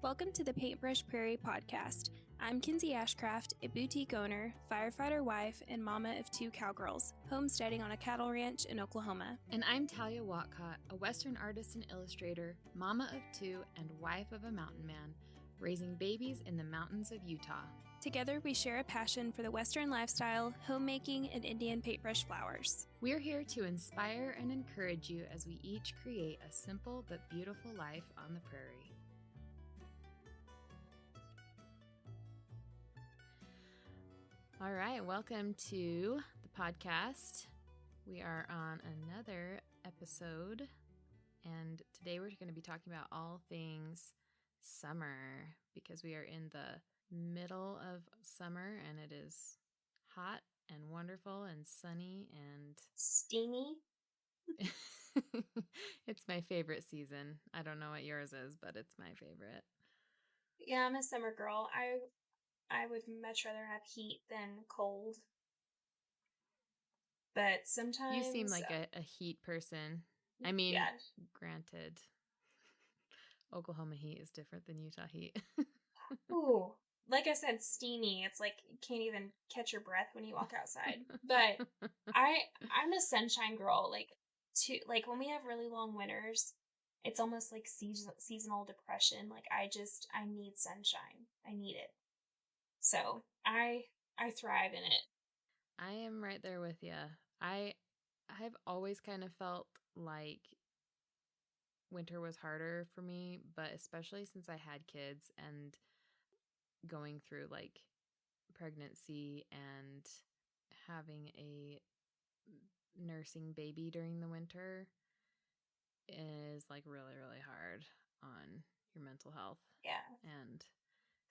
Welcome to the Paintbrush Prairie podcast. I'm Kinsey Ashcraft, a boutique owner, firefighter wife, and mama of 2 cowgirls, homesteading on a cattle ranch in Oklahoma. And I'm Talia Watcott, a Western artist and illustrator, mama of 2, and wife of a mountain man, raising babies in the mountains of Utah. Together, we share a passion for the Western lifestyle, homemaking, and Indian paintbrush flowers. We're here to inspire and encourage you as we each create a simple but beautiful life on the prairie. All right, welcome to the podcast. We are on another episode, and today we're going to be talking about all things summer because we are in the middle of summer and it is hot and wonderful and sunny and steamy. It's my favorite season. I don't know what yours is, but it's my favorite. Yeah, I'm a summer girl. I would much rather have heat than cold. But sometimes... You seem like a heat person. I mean, yeah. Granted, Oklahoma heat is different than Utah heat. Ooh, like I said, steamy. It's like you can't even catch your breath when you walk outside. But I'm a sunshine girl. Like when we have really long winters, it's almost like seasonal depression. Like I need sunshine. I need it. So I thrive in it. I am right there with you. I've always kind of felt like winter was harder for me, but especially since I had kids and going through like pregnancy and having a nursing baby during the winter is like really, really hard on your mental health. Yeah. And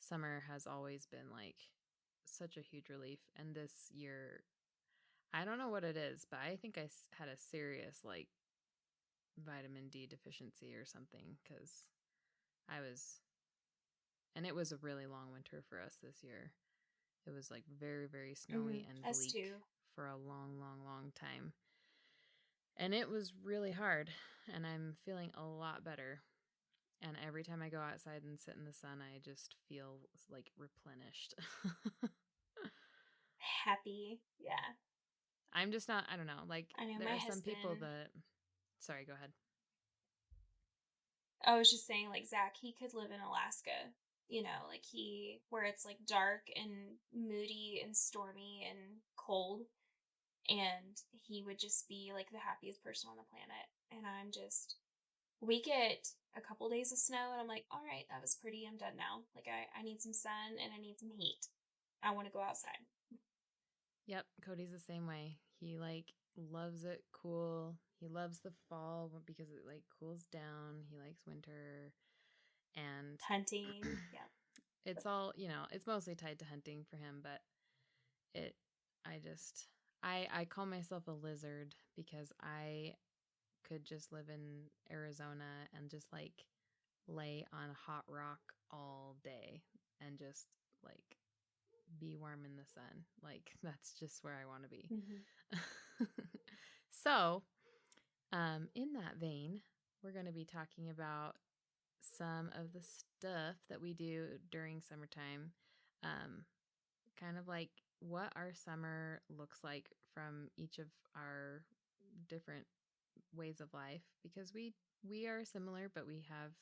summer has always been like such a huge relief. And this year, I don't know what it is, but I think I had a serious like vitamin D deficiency or something because and it was a really long winter for us this year. It was like very, very snowy and us bleak too. for a long, long, long time. And it was really hard, and I'm feeling a lot better. And every time I go outside and sit in the sun, I just feel like replenished. Happy. Yeah. I'm just not, I don't know, like I know, there my are some people husband... that, sorry, go ahead. I was just saying, like, Zach, he could live in Alaska, like where it's like dark and moody and stormy and cold, and he would just be like the happiest person on the planet. And we get a couple days of snow and I'm like, all right, that was pretty. I'm done now. Like, I need some sun and I need some heat. I want to go outside. Yep, Cody's the same way. He like loves it cool. He loves the fall because it like cools down. He likes winter and hunting. Yeah. It's all, it's mostly tied to hunting for him, but I call myself a lizard because I could just live in Arizona and just like lay on a hot rock all day and just like be warm in the sun. Like that's just where I want to be. Mm-hmm. So, in that vein, we're going to be talking about some of the stuff that we do during summertime. Kind of like what our summer looks like from each of our different ways of life, because we are similar, but we have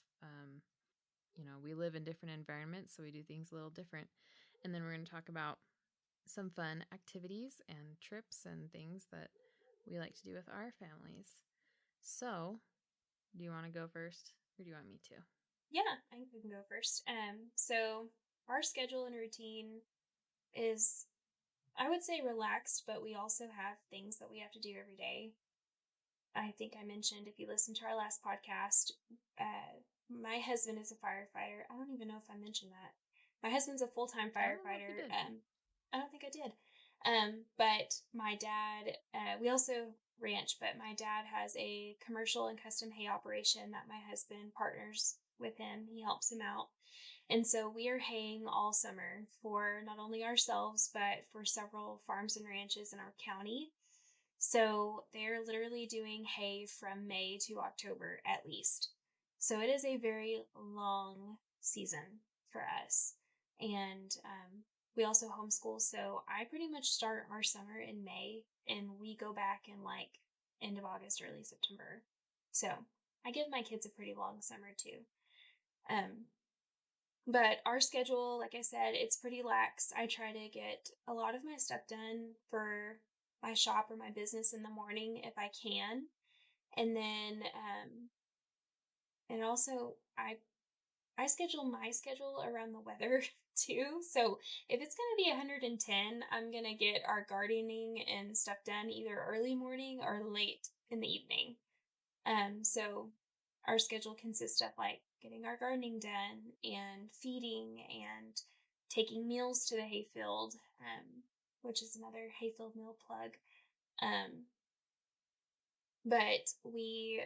we live in different environments, so we do things a little different. And then we're going to talk about some fun activities and trips and things that we like to do with our families. So, do you want to go first or do you want me to? Yeah, I think we can go first. So our schedule and routine is, I would say, relaxed, but we also have things that we have to do every day. I think I mentioned, if you listen to our last podcast, my husband is a firefighter. I don't even know if I mentioned that. My husband's a full-time firefighter. I don't think I did. But my dad, we also ranch, but my dad has a commercial and custom hay operation that my husband partners with him. He helps him out. And so we are haying all summer for not only ourselves, but for several farms and ranches in our county. So they're literally doing hay from May to October at least. So it is a very long season for us. And we also homeschool. So I pretty much start our summer in May and we go back in like end of August, early September. So I give my kids a pretty long summer too. Um, but our schedule, like I said, it's pretty lax. I try to get a lot of my stuff done for my shop or my business in the morning if I can. And then, and also I schedule my schedule around the weather too. So if it's going to be 110, I'm going to get our gardening and stuff done either early morning or late in the evening. So our schedule consists of like getting our gardening done and feeding and taking meals to the hayfield, which is another hayfield meal plug. But we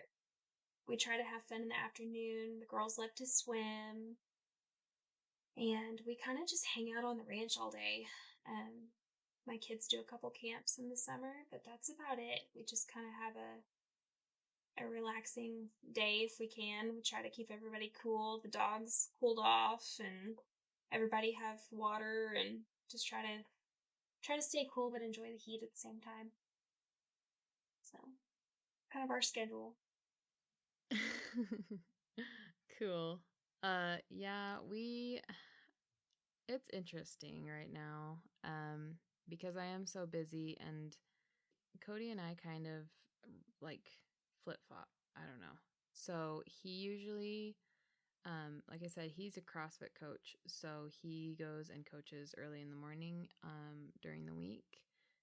try to have fun in the afternoon. The girls love to swim, and we kind of just hang out on the ranch all day. My kids do a couple camps in the summer, but that's about it. We just kind of have a relaxing day if we can. We try to keep everybody cool, the dogs cooled off, and everybody have water, and just try to stay cool but enjoy the heat at the same time. So, kind of our schedule. Cool. Yeah, it's interesting right now. Because I am so busy and Cody and I kind of like flip-flop. I don't know. So he usually like I said, he's a CrossFit coach, so he goes and coaches early in the morning during the week.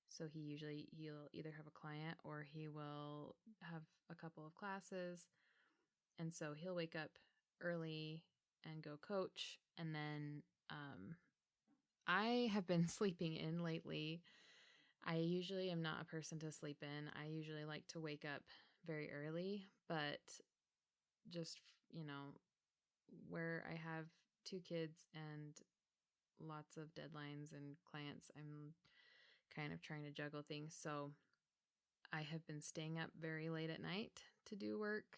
So he'll either have a client or he will have a couple of classes. And so he'll wake up early and go coach. And then I have been sleeping in lately. I usually am not a person to sleep in. I usually like to wake up very early, but just, where I have 2 kids and lots of deadlines and clients, I'm kind of trying to juggle things. So I have been staying up very late at night to do work,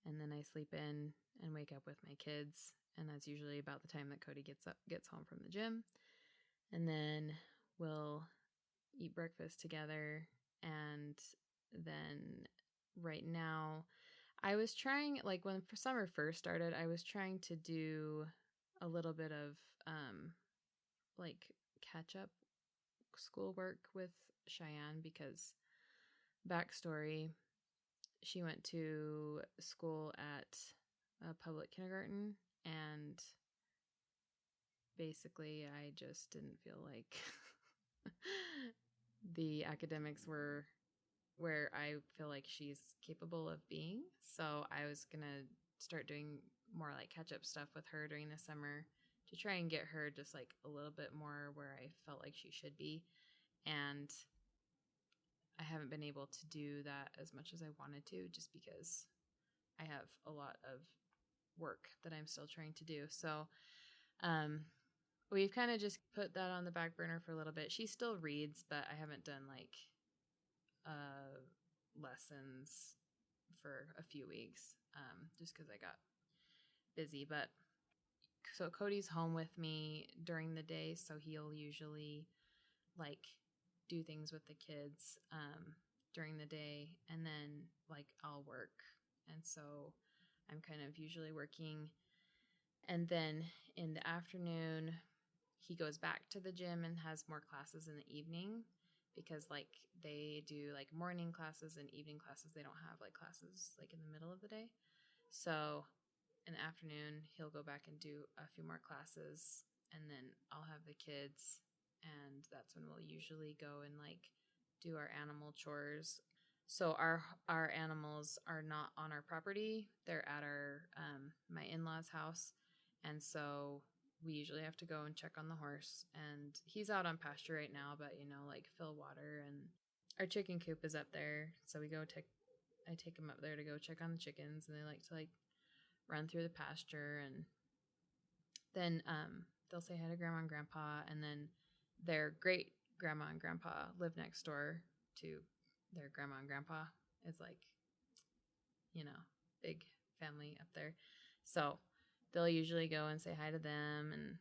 and then I sleep in and wake up with my kids, and that's usually about the time that Cody gets home from the gym. And then we'll eat breakfast together, and then right now I was trying, like when summer first started, I was trying to do a little bit of like catch up schoolwork with Cheyenne because backstory, she went to school at a public kindergarten, and basically I just didn't feel like the academics were where I feel like she's capable of being. So I was going to start doing more like catch up stuff with her during the summer to try and get her just like a little bit more where I felt like she should be. And I haven't been able to do that as much as I wanted to just because I have a lot of work that I'm still trying to do. So we've kind of just put that on the back burner for a little bit. She still reads, but I haven't done like lessons for a few weeks just because I got busy. But so Cody's home with me during the day, so he'll usually like do things with the kids during the day, and then like I'll work. And so I'm kind of usually working, and then in the afternoon he goes back to the gym and has more classes in the evening because like they do like morning classes and evening classes. They don't have like classes like in the middle of the day. So in the afternoon, he'll go back and do a few more classes, and then I'll have the kids, and that's when we'll usually go and like do our animal chores. So our animals are not on our property; they're at our my in-laws' house, and so we usually have to go and check on the horse. And he's out on pasture right now, but like fill water, and our chicken coop is up there, so I take him up there to go check on the chickens, and they like to like run through the pasture, and then they'll say hi to grandma and grandpa, and then their great grandma and grandpa live next door to their grandma and grandpa. It's like big family up there, so they'll usually go and say hi to them, and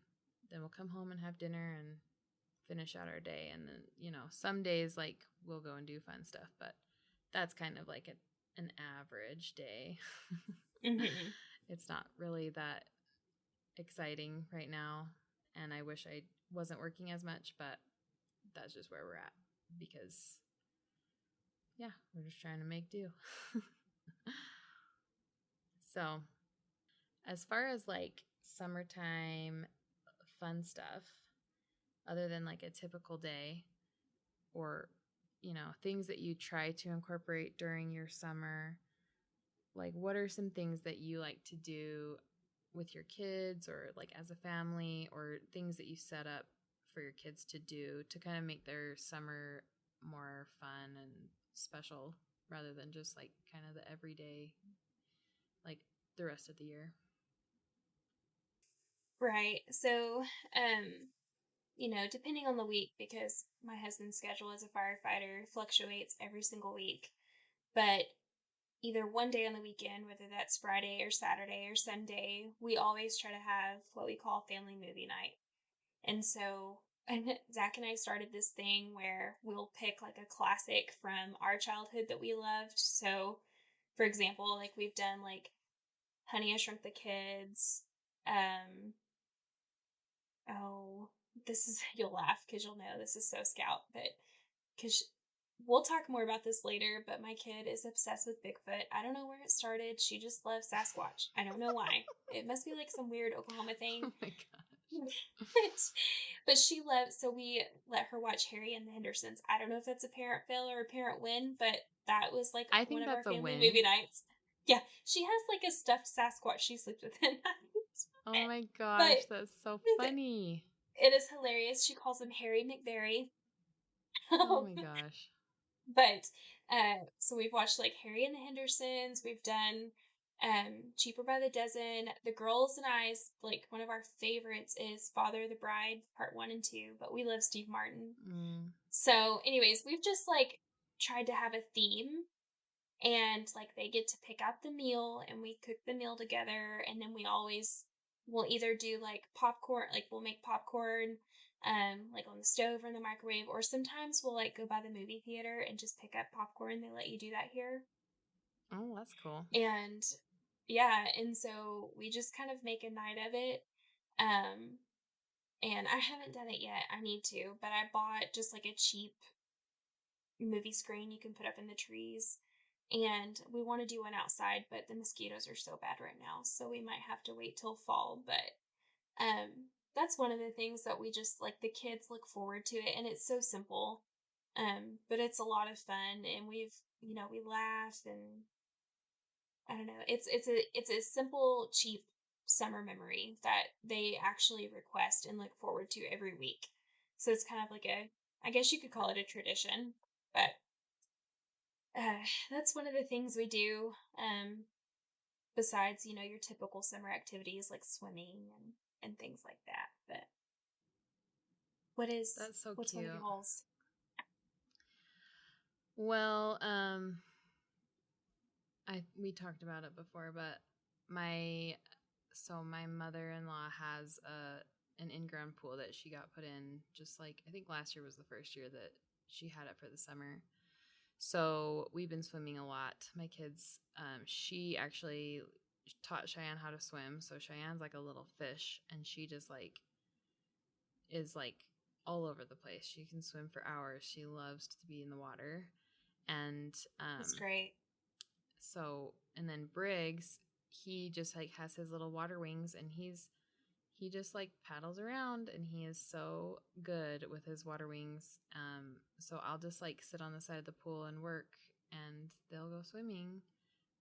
then we'll come home and have dinner and finish out our day. And then, you know, some days like we'll go and do fun stuff, but that's kind of like an average day. Mm-hmm. It's not really that exciting right now, and I wish I wasn't working as much, but that's just where we're at because yeah, we're just trying to make do. So, as far as like summertime fun stuff, other than like a typical day or, you know, things that you try to incorporate during your summer, like what are some things that you like to do with your kids or like as a family, or things that you set up for your kids to do to kind of make their summer more fun and special rather than just like kind of the everyday, like the rest of the year? Right. So, you know, depending on the week, because my husband's schedule as a firefighter fluctuates every single week, but either one day on the weekend, whether that's Friday or Saturday or Sunday, we always try to have what we call family movie night. And so, and Zach and I started this thing where we'll pick like a classic from our childhood that we loved. So, for example, like we've done like Honey, I Shrunk the Kids. Oh, this is, you'll laugh because you'll know this is so Scout, but because we'll talk more about this later, but my kid is obsessed with Bigfoot. I don't know where it started. She just loves Sasquatch. I don't know why. It must be like some weird Oklahoma thing. Oh my gosh. but she loves, so we let her watch Harry and the Hendersons. I don't know if that's a parent fail or a parent win, but that was like I one think of our that's a family win. movie nights. Yeah, she has like a stuffed Sasquatch she sleeps with at night. Oh my But gosh, that's so funny. it is hilarious. She calls him Harry McBarry. Oh my gosh. But so we've watched like Harry and the Hendersons. We've done Cheaper by the Dozen. The girls and I's, like one of our favorites is Father of the Bride Part 1 and 2, but we love Steve Martin. So anyways, we've just like tried to have a theme, and like they get to pick out the meal and we cook the meal together, and then we always will either do like popcorn, like we'll make popcorn like on the stove or in the microwave, or sometimes we'll like go by the movie theater and just pick up popcorn. They let you do that here. Oh, that's cool. And yeah, and so we just kind of make a night of it. um and I haven't done it yet. I need to, but I bought just like a cheap movie screen you can put up in the trees. And we want to do one outside, but the mosquitoes are so bad right now, so we might have to wait till fall. But that's one of the things that we just like, the kids look forward to it, and it's so simple. But it's a lot of fun, and we've, you know, we laugh, and I don't know. It's a simple, cheap summer memory that they actually request and look forward to every week. So it's kind of like a, I guess you could call it a tradition, but that's one of the things we do. Besides, you know, your typical summer activities like swimming and things like that. But That's so what's one cute. of y'all's? Well, we talked about it before, but my mother-in-law has an in-ground pool that she got put in, just like I think last year was the first year that she had it for the summer. So we've been swimming a lot. My kids, she actually taught Cheyenne how to swim. So Cheyenne's like a little fish, and she just like is like all over the place. She can swim for hours. She loves to be in the water. And That's great. so, and then Briggs, he just like has his little water wings, and he just like paddles around, and he is so good with his water wings. So I'll just like sit on the side of the pool and work, and they'll go swimming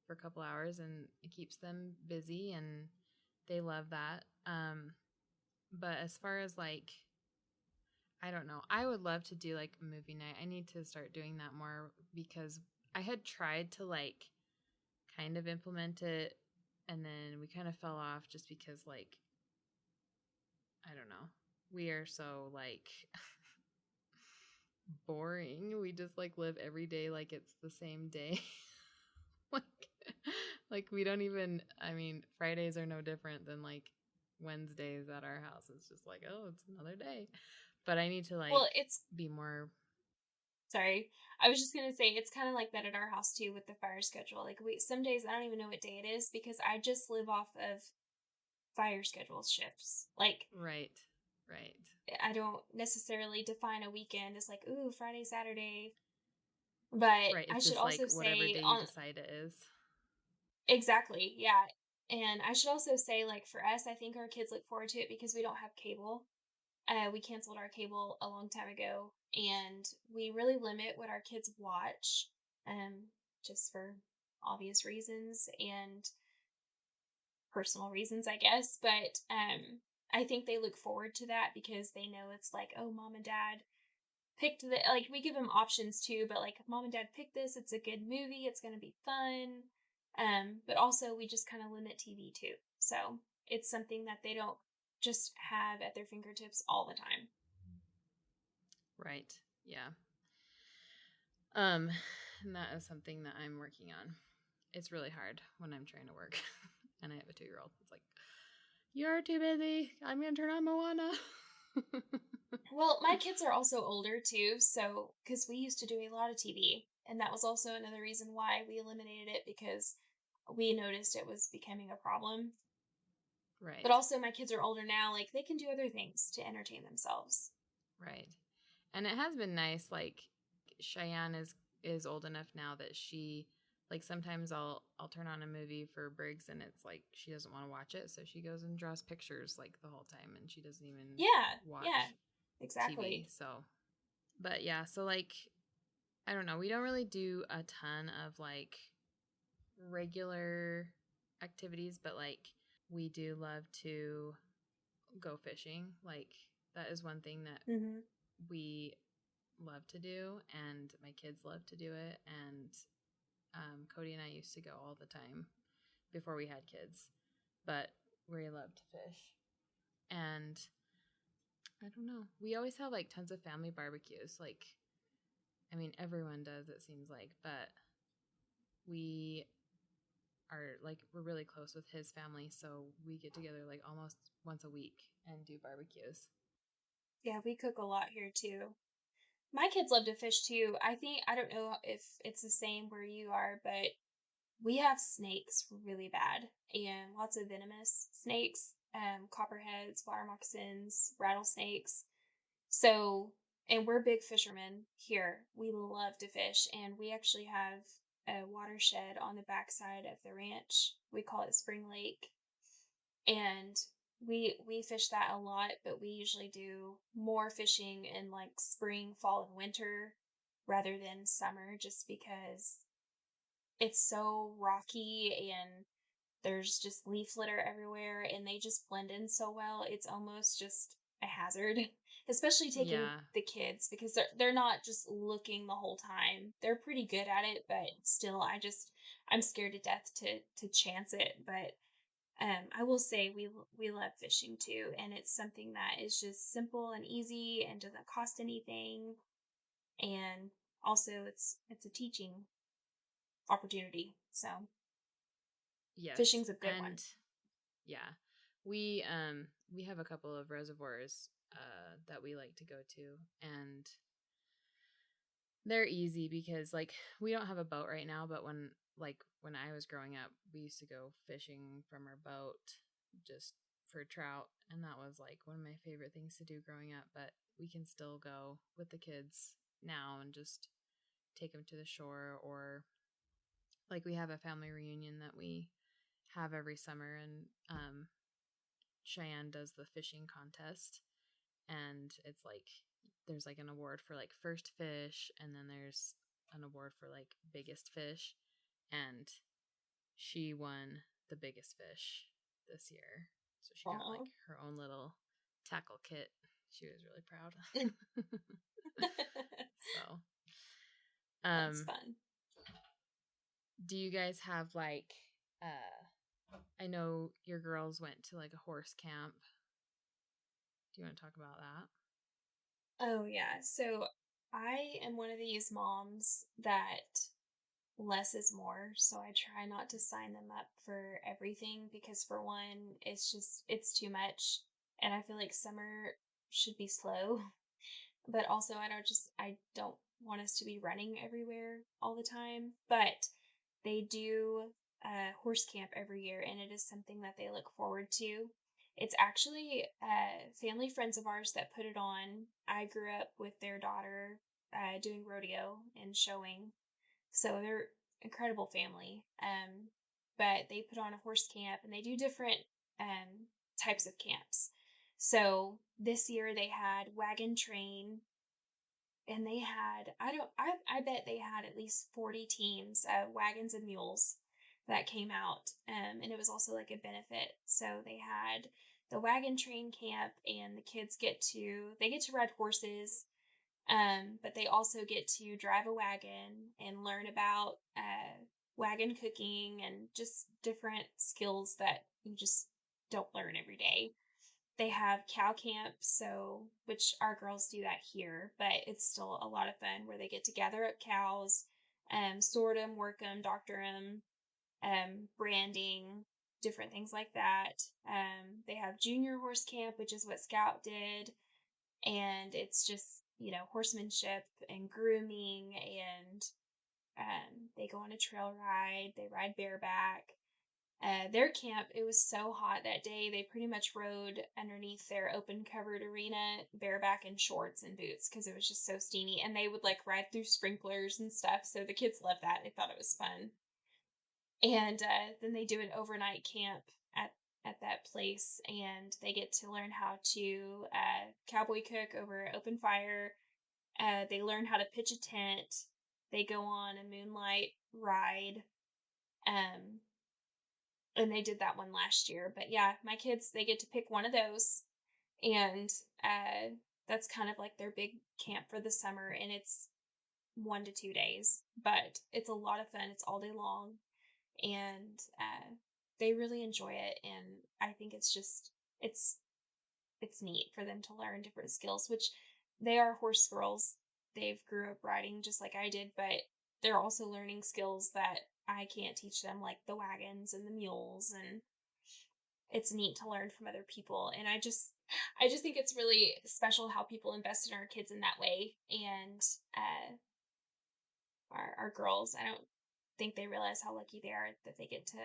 for a couple hours, and it keeps them busy, and they love that. But as far as like, I don't know, I would love to do like a movie night. I need to start doing that more because I had tried to like kind of implement it, and then we kind of fell off just because like, I don't know, we are so like boring. We just like live every day like it's the same day. like Like we don't even, I mean, Fridays are no different than like Wednesdays at our house. It's just like, oh, it's another day. But I need to Well, like it's be more. sorry. I was just gonna say it's kind of like that at our house too with the fire schedule. Like we some days I don't even know what day it is because I just live off of fire schedule shifts. Like Right. Right. I don't necessarily define a weekend as like, ooh, Friday, Saturday. But Right. I It's should just like also whatever say day you on decide it is. exactly, yeah. And I should also say, like for us, I think our kids look forward to it because we don't have cable. We canceled our cable a long time ago, and we really limit what our kids watch, um, just for obvious reasons and personal reasons, I guess. But I think they look forward to that because they know it's like, oh, mom and dad picked the like we give them options too, but like mom and dad picked this, it's a good movie, it's gonna be fun. But also we just kind of limit TV too. So it's something that they don't just have at their fingertips all the time. Right. Yeah. And that is something that I'm working on. It's really hard when I'm trying to work and I have a 2-year-old. It's like, you're too busy. I'm going to turn on Moana. Well, my kids are also older too, so because we used to do a lot of TV, and that was also another reason why we eliminated it because we noticed it was becoming a problem. But Right. also, my kids are older now, like they can do other things to entertain themselves. Right. And it has been nice. Like Cheyenne is old enough now that she like sometimes I'll turn on a movie for Briggs and it's like she doesn't want to watch it, so she goes and draws pictures like the whole time and she doesn't even Yeah, yeah, watch TV. exactly. So, but yeah, so like I don't know, we don't really do a ton of like regular activities, but like we do love to go fishing. Like that is one thing that Mm-hmm. we love to do, and my kids love to do it. And Cody and I used to go all the time before we had kids, but we love to fish. And I don't know, we always have like tons of family barbecues. Like, I mean, everyone does, it seems like, but we are like, we're really close with his family, so we get together like almost once a week and do barbecues. Yeah, we cook a lot here too. My kids love to fish too. I think, I don't know if it's the same where you are, but we have snakes really bad and lots of venomous snakes, copperheads, water moccasins, rattlesnakes. So, and we're big fishermen here. We love to fish, and we actually have a watershed on the backside of the ranch. We call it Spring Lake, and we fish that a lot, but we usually do more fishing in like spring, fall, and winter rather than summer, just because it's so rocky and there's just leaf litter everywhere and they just blend in so well. It's almost just a hazard, especially taking Yeah. the kids because they're not just looking the whole time. They're pretty good at it, but still I'm scared to death to chance it, but I will say we love fishing too, and it's something that is just simple and easy and doesn't cost anything, and also it's a teaching opportunity. So Yes. fishing's a good one. And yeah. We have a couple of reservoirs that we like to go to, and they're easy because like we don't have a boat right now, but when I was growing up, we used to go fishing from our boat just for trout, and that was like one of my favorite things to do growing up, but we can still go with the kids now and just take them to the shore, or like we have a family reunion that we have every summer, and Cheyenne does the fishing contest, and it's like there's like an award for like first fish, and then there's an award for like biggest fish, and she won the biggest fish this year, so she got like Oh, her own little tackle kit. She was really proud. So that's um fun. do you guys have like I know your girls went to like a horse camp. Do you want to talk about that? Oh yeah. So I am one of these moms that less is more. So I try not to sign them up for everything because for one, it's too much. And I feel like summer should be slow. But also I don't want us to be running everywhere all the time. But they do horse camp every year, and it is something that they look forward to. It's actually family friends of ours that put it on. I grew up with their daughter doing rodeo and showing, so they're incredible family. But they put on a horse camp, and they do different types of camps. So this year they had wagon train, and they had I bet they had at least 40 teams of wagons and mules that came out, and it was also like a benefit. So they had the wagon train camp, and the kids get to ride horses, but they also get to drive a wagon and learn about wagon cooking and just different skills that you just don't learn every day. They have cow camp, so which our girls do that here, but it's still a lot of fun where they get to gather up cows, sort them, work them, doctor them, branding, different things like that. They have junior horse camp, which is what Scout did, and it's just horsemanship and grooming, and they go on a trail ride, they ride bareback. Their camp, it was so hot that day, they pretty much rode underneath their open covered arena bareback in shorts and boots because it was just so steamy. And they would like ride through sprinklers and stuff. So the kids loved that. They thought it was fun. And then they do an overnight camp at that place, and they get to learn how to cowboy cook over open fire. They learn how to pitch a tent. They go on a moonlight ride. Um, and they did that one last year. But yeah, my kids, they get to pick one of those, and that's kind of like their big camp for the summer, and it's 1 to 2 days, but it's a lot of fun. It's all day long, and they really enjoy it, and I think it's it's neat for them to learn different skills, which they are horse girls. They've grew up riding just like I did, but they're also learning skills that I can't teach them, like the wagons and the mules, and it's neat to learn from other people. And I just think it's really special how people invest in our kids in that way. And our girls, I don't think they realize how lucky they are that they get to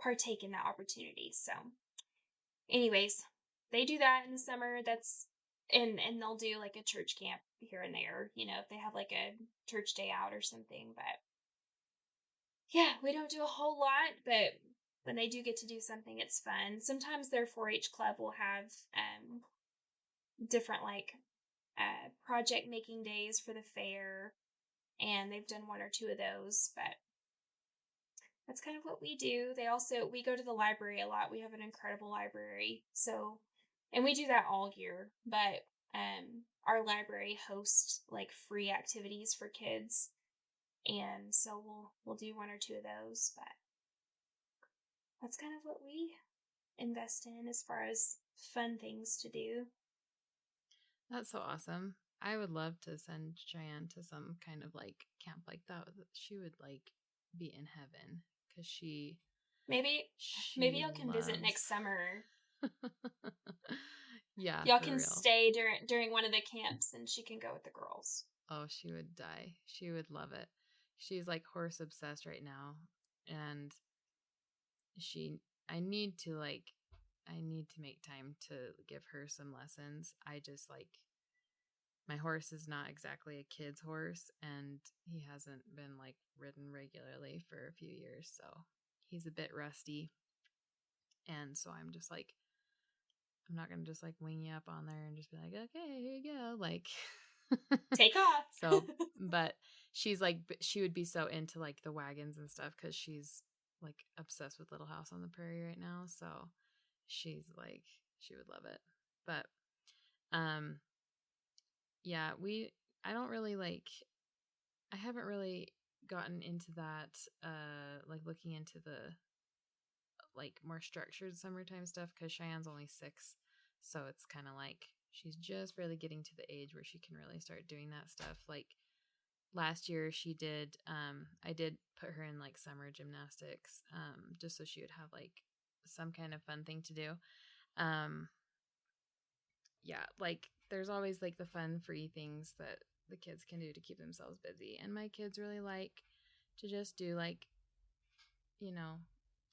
partake in that opportunity. So anyways, they do that in the summer. That's and they'll do like a church camp here and there, if they have like a church day out or something. But yeah, we don't do a whole lot, but when they do get to do something, it's fun. Sometimes their 4-H club will have different like project making days for the fair, and they've done one or two of those, but that's kind of what we do. We go to the library a lot. We have an incredible library. So, and we do that all year, but our library hosts like free activities for kids. And so we'll do one or two of those, but that's kind of what we invest in as far as fun things to do. That's so awesome. I would love to send Cheyenne to some kind of like camp like that. She would like be in heaven because Maybe she y'all can visit loves. next summer. Yeah, Y'all for can real. stay during one of the camps, and she can go with the girls. Oh, she would die. She would love it. She's like horse obsessed right now, and she I need to make time to give her some lessons. I just like my horse is not exactly a kid's horse, and he hasn't been like ridden regularly for a few years, so he's a bit rusty. And so I'm just like, I'm not gonna just like wing you up on there and just be like, okay, here you go, like Take off. So, but she's like, she would be so into like the wagons and stuff because she's like obsessed with Little House on the Prairie right now. So she's like, she would love it. But, yeah, I don't really like, I haven't really gotten into that, like looking into the like more structured summertime stuff because Cheyenne's only 6. So it's kind of like she's just really getting to the age where she can really start doing that stuff. Like last year she did, I did put her in like summer gymnastics, just so she would have like some kind of fun thing to do. Um, yeah, like there's always like the fun free things that the kids can do to keep themselves busy. And my kids really like to just do like,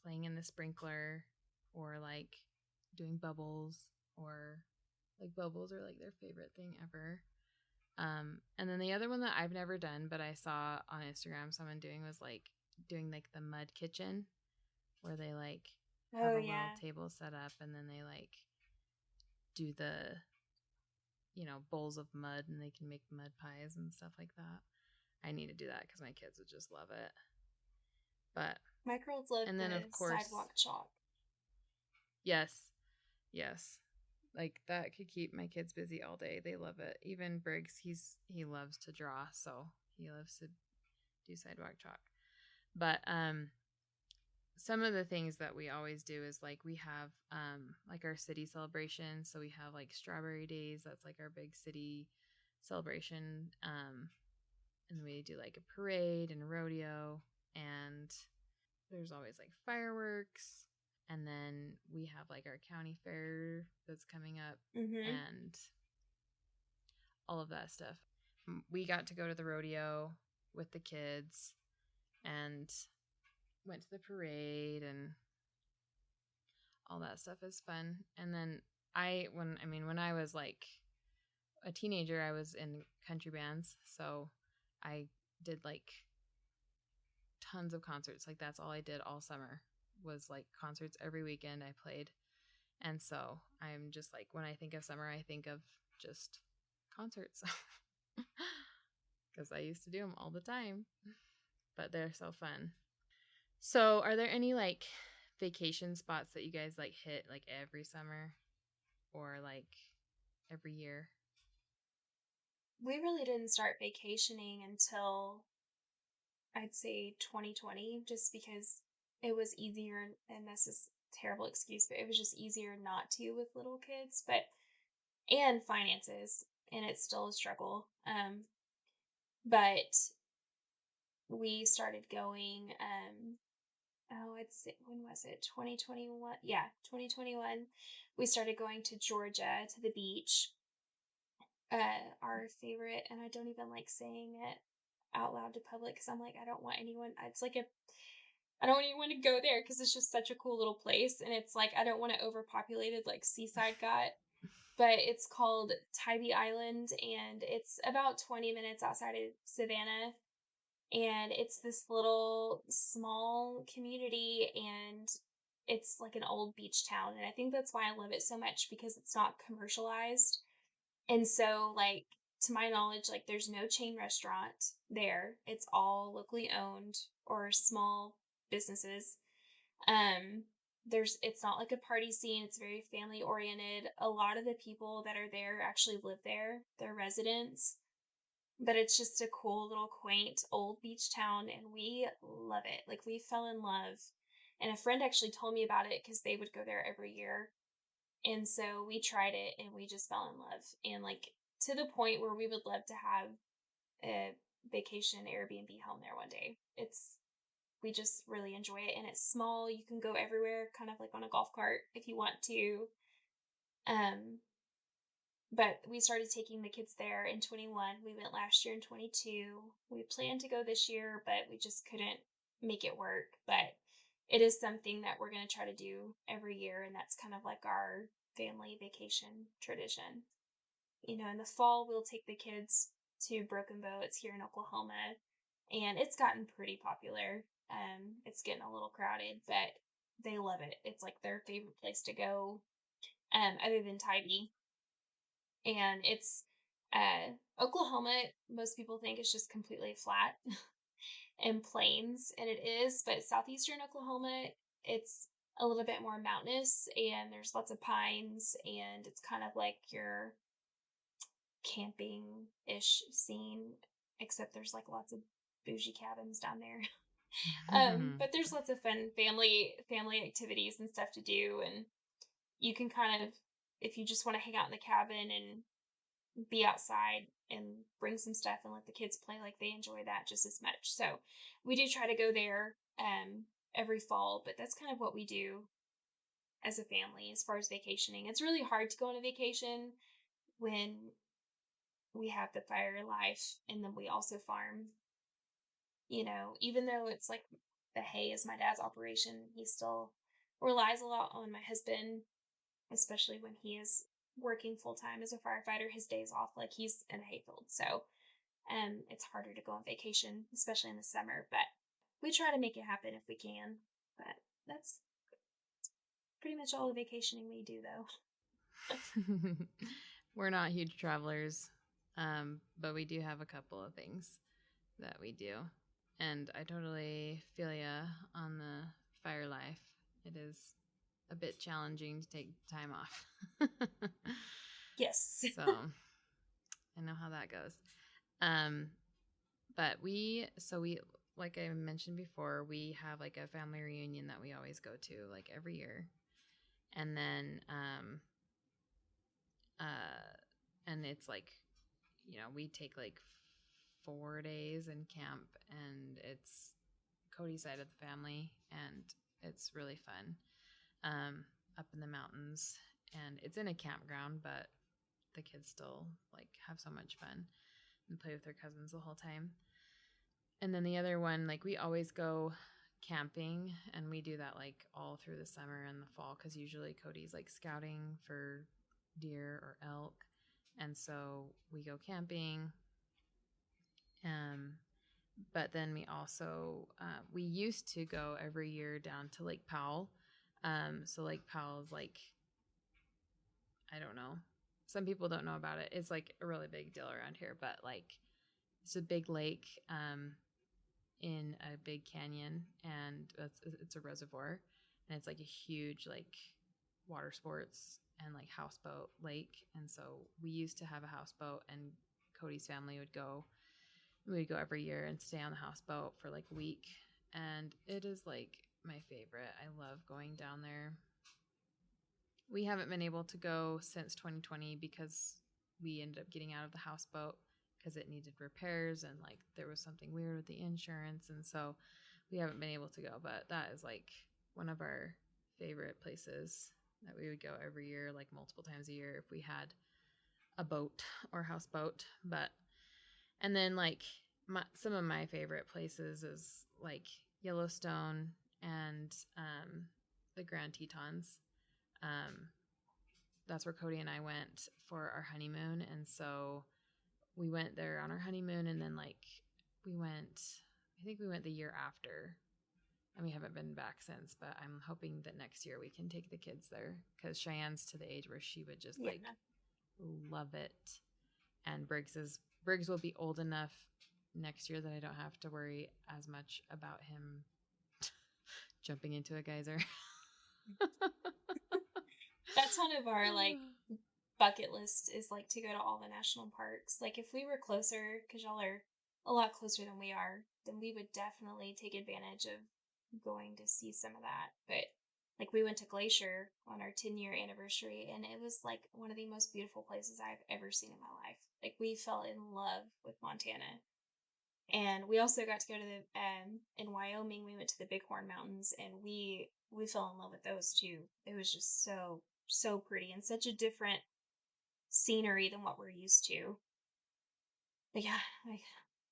playing in the sprinkler, or like doing bubbles, or like bubbles are like their favorite thing ever. And then the other one that I've never done, but I saw on Instagram someone doing, was like doing like the mud kitchen, where they like have Oh a little yeah. table set up, and then they like do the bowls of mud, and they can make mud pies and stuff like that. I need to do that because my kids would just love it. But My girls love and then the of course, sidewalk chalk. yes, like that could keep my kids busy all day. They love it. Even Briggs, he loves to draw, so he loves to do sidewalk chalk. But some of the things that we always do is like we have like our city celebration. So we have like Strawberry Days. That's like our big city celebration. And we do like a parade and a rodeo, and there's always like fireworks. And then we have like our county fair that's coming up, Mm-hmm. and all of that stuff. We got to go to the rodeo with the kids and went to the parade, and all that stuff is fun. And then when I was like a teenager, I was in country bands, so I did like tons of concerts. Like that's all I did all summer, was like concerts every weekend I played. And so I'm just like, when I think of summer, I think of just concerts, because I used to do them all the time, but they're so fun. So are there any like vacation spots that you guys like hit like every summer, or like every year? We really didn't start vacationing until I'd say 2020, just because it was easier, and this is a terrible excuse, but it was just easier not to with little kids, and finances, and it's still a struggle. But we started going, when was it? 2021. Yeah, 2021. We started going to Georgia to the beach. Our favorite, and I don't even like saying it out loud to public because I'm like, I don't want anyone. I don't want anyone to go there because it's just such a cool little place, and it's like I don't want it overpopulated like Seaside got. But it's called Tybee Island, and it's about 20 minutes outside of Savannah. And it's this little small community, and it's like an old beach town. And I think that's why I love it so much, because it's not commercialized. And so, like, to my knowledge, like, there's no chain restaurant there. It's all locally owned or small businesses. Um, it's not like a party scene. It's very family oriented. A lot of the people that are there actually live there. They're residents, but it's just a cool little quaint old beach town, and we love it. Like, we fell in love. And a friend actually told me about it because they would go there every year. And so we tried it and we just fell in love. And like, to the point where we would love to have a vacation Airbnb home there one day. We just really enjoy it, and it's small. You can go everywhere, kind of like on a golf cart if you want to. Um, but we started taking the kids there in 21. We went last year in 22. We planned to go this year, but we just couldn't make it work. But it is something that we're going to try to do every year, and that's kind of like our family vacation tradition. In the fall, we'll take the kids to Broken Bow. It's here in Oklahoma, and it's gotten pretty popular. It's getting a little crowded, but they love it. It's like their favorite place to go, other than Tybee. And it's Oklahoma. Most people think it's just completely flat and plains, and it is. But southeastern Oklahoma, it's a little bit more mountainous, and there's lots of pines, and it's kind of like your camping-ish scene, except there's like lots of bougie cabins down there. But there's lots of fun family activities and stuff to do, and you can kind of, if you just want to hang out in the cabin and be outside and bring some stuff and let the kids play. Like they enjoy that just as much. So we do try to go there every fall, but that's kind of what we do as a family as far as vacationing. It's really hard to go on a vacation when we have the fire life and then we also farm. Even though it's like the hay is my dad's operation, he still relies a lot on my husband, especially when he is working full time as a firefighter. His days off, like he's in a hayfield. So it's harder to go on vacation, especially in the summer, but we try to make it happen if we can. But that's pretty much all the vacationing we do, though. We're not huge travelers, but we do have a couple of things that we do. And I totally feel ya on the fire life. It is a bit challenging to take time off. Yes. So I know how that goes. But we, like I mentioned before, we have like a family reunion that we always go to like every year. And then, and it's like, we take like 4 days in camp, and it's Cody's side of the family, and it's really fun, up in the mountains, and it's in a campground, but the kids still like have so much fun and play with their cousins the whole time. And then the other one, like we always go camping, and we do that like all through the summer and the fall, because usually Cody's like scouting for deer or elk, and so we go camping. But then we also we used to go every year down to Lake Powell. So Lake Powell is like, I don't know, some people don't know about it. It's like a really big deal around here, but like it's a big lake in a big canyon, and it's a reservoir, and it's like a huge like water sports and like houseboat lake. And so we used to have a houseboat, and Cody's family would go. We would go every year and stay on the houseboat for like a week, and it is like my favorite. I love going down there. We haven't been able to go since 2020 because we ended up getting out of the houseboat because it needed repairs, and like there was something weird with the insurance, and so we haven't been able to go. But that is like one of our favorite places that we would go every year, like multiple times a year if we had a boat or houseboat. And then like some of my favorite places is like Yellowstone and the Grand Tetons. That's where Cody and I went for our honeymoon, and so we went there on our honeymoon, and then like I think we went the year after, and we haven't been back since. But I'm hoping that next year we can take the kids there, because Cheyenne's to the age where she would just like love it, and Briggs will be old enough next year that I don't have to worry as much about him jumping into a geyser. That's one of our like bucket list, is like to go to all the national parks. Like if we were closer, because y'all are a lot closer than we are, then we would definitely take advantage of going to see some of that. But like we went to Glacier on our 10-year anniversary, and it was like one of the most beautiful places I've ever seen in my life. Like we fell in love with Montana. And we also got to go to the in Wyoming. We went to the Bighorn Mountains, and we fell in love with those too. It was just so pretty, and such a different scenery than what we're used to. But yeah,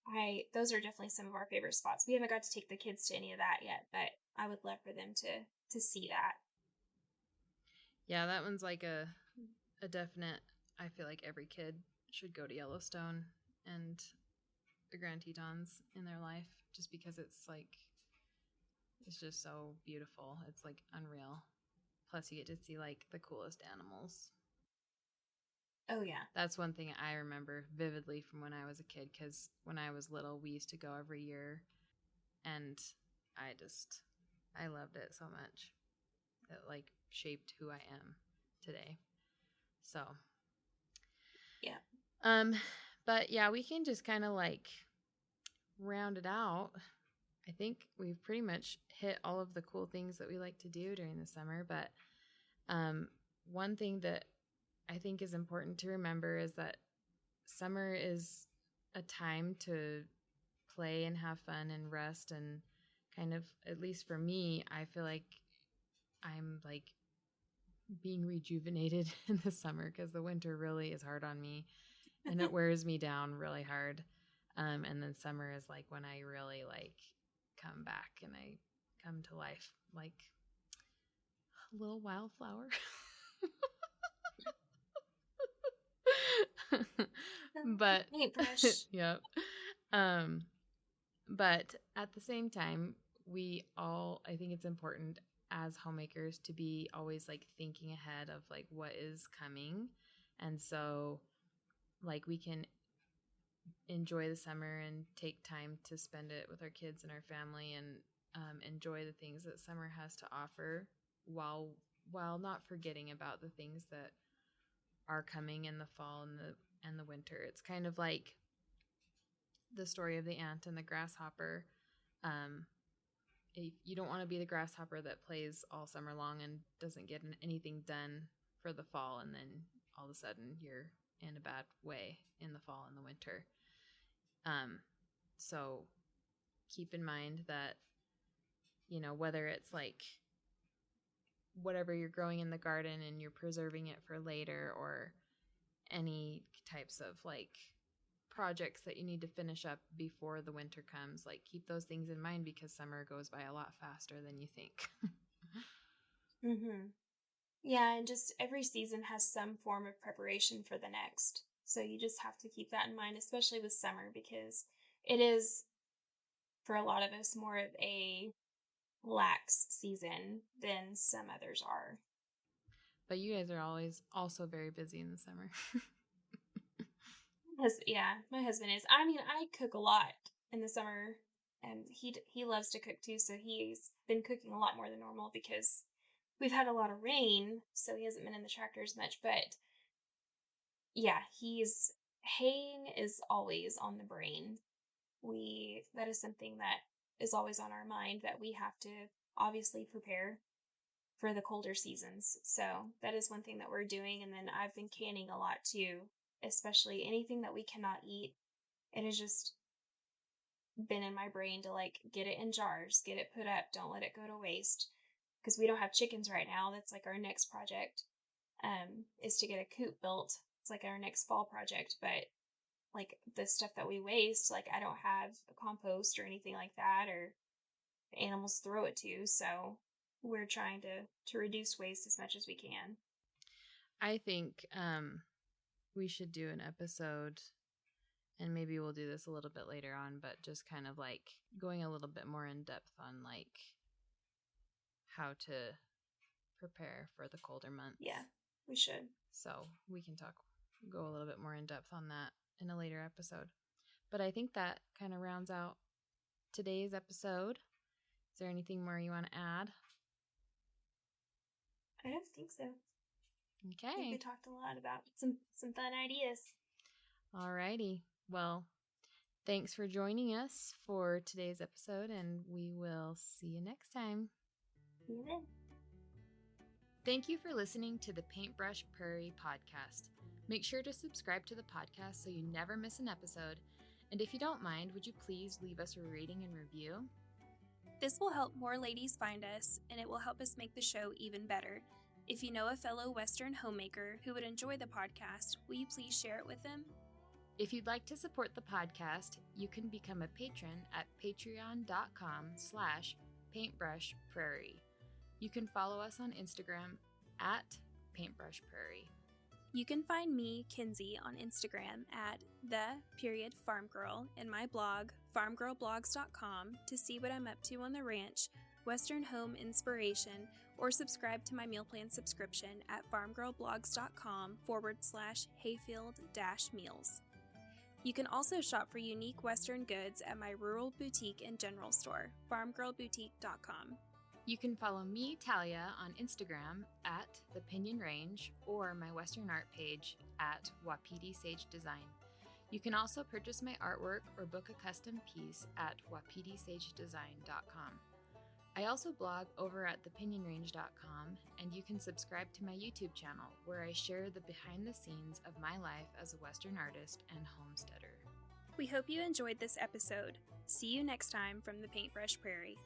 I those are definitely some of our favorite spots. We haven't got to take the kids to any of that yet, but I would love for them to see that. Yeah, that one's like a definite. I feel like every kid should go to Yellowstone and the Grand Tetons in their life, just because it's just so beautiful. It's like unreal. Plus you get to see like the coolest animals. Oh yeah. That's one thing I remember vividly from when I was a kid, because when I was little we used to go every year, and I loved it so much. It like shaped who I am today. So yeah. But yeah, we can just kind of like round it out. I think we've pretty much hit all of the cool things that we like to do during the summer. But one thing that I think is important to remember is that summer is a time to play and have fun and rest, and kind of, at least for me, I feel like I'm like being rejuvenated in the summer, because the winter really is hard on me and it wears me down really hard. And then summer is like when I really like come back and I come to life like a little wildflower. But Paintbrush. yep. But at the same time, I think it's important as homemakers to be always like thinking ahead of like what is coming. And so like we can enjoy the summer and take time to spend it with our kids and our family, and enjoy the things that summer has to offer, while not forgetting about the things that are coming in the fall and the winter. It's kind of like the story of the ant and the grasshopper. If you don't want to be the grasshopper that plays all summer long and doesn't get anything done for the fall, and then all of a sudden you're in a bad way in the fall and the winter. So keep in mind that, whether it's like whatever you're growing in the garden and you're preserving it for later, or any types of like projects that you need to finish up before the winter comes, like keep those things in mind, because summer goes by a lot faster than you think. Mm-hmm. Yeah, and just every season has some form of preparation for the next. So you just have to keep that in mind, especially with summer, because it is, for a lot of us, more of a lax season than some others are. But you guys are always also very busy in the summer. Yeah, my husband is. I mean, I cook a lot in the summer, and he loves to cook too. So he's been cooking a lot more than normal because we've had a lot of rain, so he hasn't been in the tractor as much. But yeah, haying is always on the brain. That is something that is always on our mind, that we have to obviously prepare for the colder seasons. So that is one thing that we're doing. And then I've been canning a lot too, especially anything that we cannot eat. It has just been in my brain to like get it in jars, get it put up, don't let it go to waste. Because we don't have chickens right now. That's like our next project, is to get a coop built. It's like our next fall project. But like the stuff that we waste, like I don't have a compost or anything like that, or animals throw it to. So we're trying to reduce waste as much as we can. I think we should do an episode, and maybe we'll do this a little bit later on, but just kind of like going a little bit more in depth on like how to prepare for the colder months. Yeah, we should. So we can go a little bit more in depth on that in a later episode. But I think that kind of rounds out today's episode. Is there anything more you want to add? I don't think so. Okay. I think we talked a lot about some fun ideas. Alrighty. Well, thanks for joining us for today's episode, and we will see you next time. See you then. Thank you for listening to the Paintbrush Prairie podcast. Make sure to subscribe to the podcast so you never miss an episode. And if you don't mind, would you please leave us a rating and review? This will help more ladies find us, and it will help us make the show even better. If you know a fellow Western homemaker who would enjoy the podcast, will you please share it with them? If you'd like to support the podcast, you can become a patron at patreon.com/paintbrushprairie. You can follow us on Instagram at paintbrushprairie. You can find me, Kinsey, on Instagram at @farmgirl, and my blog, farmgirlblogs.com, to see what I'm up to on the ranch, Western home inspiration, or subscribe to my meal plan subscription at farmgirlblogs.com/hayfield-meals. You can also shop for unique Western goods at my rural boutique and general store, farmgirlboutique.com. You can follow me, Talia, on Instagram at The Pinion Range, or my Western art page at Wapiti Sage Design. You can also purchase my artwork or book a custom piece at wapitisagedesign.com. I also blog over at thepinionrange.com, and you can subscribe to my YouTube channel where I share the behind the scenes of my life as a Western artist and homesteader. We hope you enjoyed this episode. See you next time from the Paintbrush Prairie.